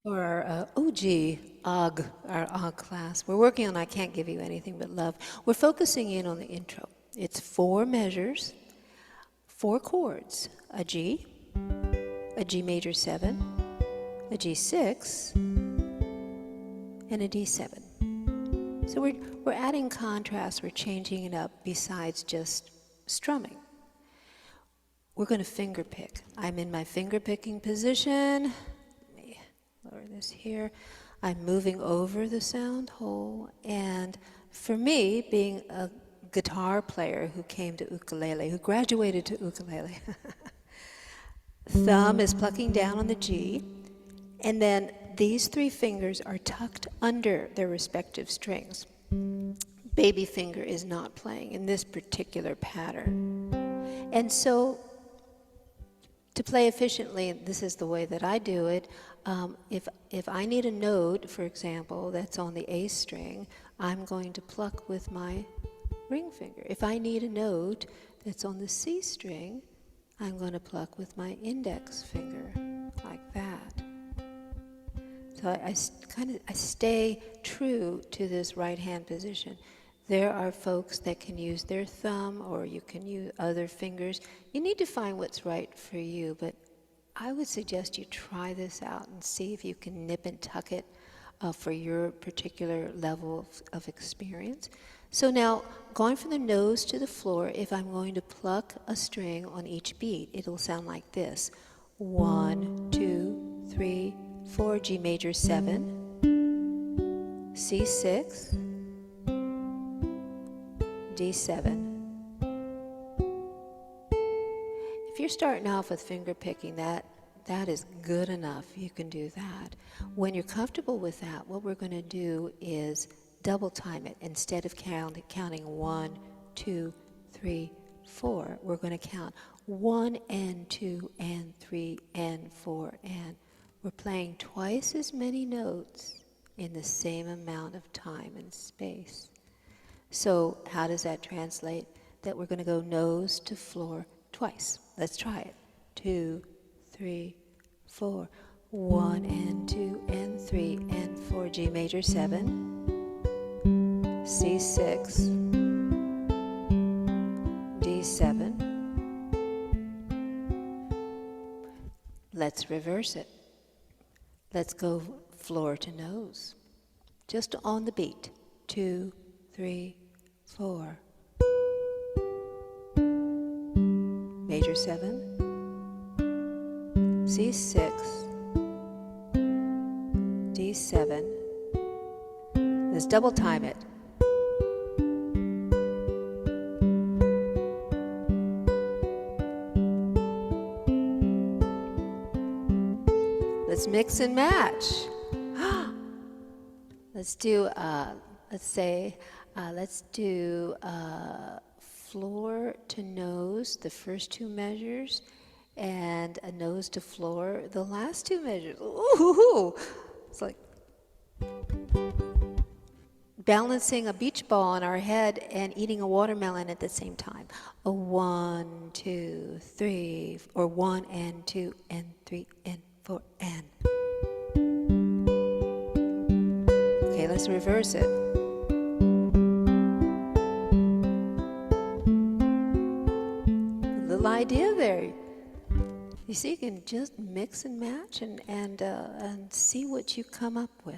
For our our OG class, we're working on I Can't Give You Anything But Love. We're focusing in on the intro. It's 4 measures, 4 chords, a G major 7, a G6, and a D7. So we're adding contrast, we're changing it up besides just strumming. We're going to finger pick. I'm in my finger picking position. Lower this here. I'm moving over the sound hole, and for me, being a guitar player who came to ukulele, who graduated to ukulele, thumb is plucking down on the G, and then these 3 fingers are tucked under their respective strings. Baby finger is not playing in this particular pattern. And so to play efficiently, this is the way that I do it. If I need a note, for example, that's on the A string, I'm going to pluck with my ring finger. If I need a note that's on the C string, I'm going to pluck with my index finger, like that. So I stay true to this right hand position. There are folks that can use their thumb, or you can use other fingers. You need to find what's right for you, but I would suggest you try this out and see if you can nip and tuck it for your particular level of experience. So now, going from the nose to the floor, if I'm going to pluck a string on each beat, it'll sound like this. 1, 2, 3, 4, G major 7, C6, D7. If you're starting off with finger picking, that is good enough. You can do that. When you're comfortable with that, what we're going to do is double time it. Instead of counting 1, 2, 3, 4, we're going to count 1 and 2 and 3 and 4, and we're playing twice as many notes in the same amount of time and space. So how does that translate? That we're going to go nose to floor twice. Let's try it. 2, 3, 4. 1 and 2 and 3 and 4. G major 7. C6. D7. Let's reverse it. Let's go floor to nose. Just on the beat. 2, 3, 4. Major 7, C6, D7. Let's double time it. Let's mix and match. Let's do, let's do floor to nose, the first 2 measures, and a nose to floor, the last 2 measures. Ooh, it's like balancing a beach ball on our head and eating a watermelon at the same time. A 1, 2, 3, or 1 and 2 and 3 and 4 and. Okay, let's reverse it. Little idea there. You see, you can just mix and match and see what you come up with.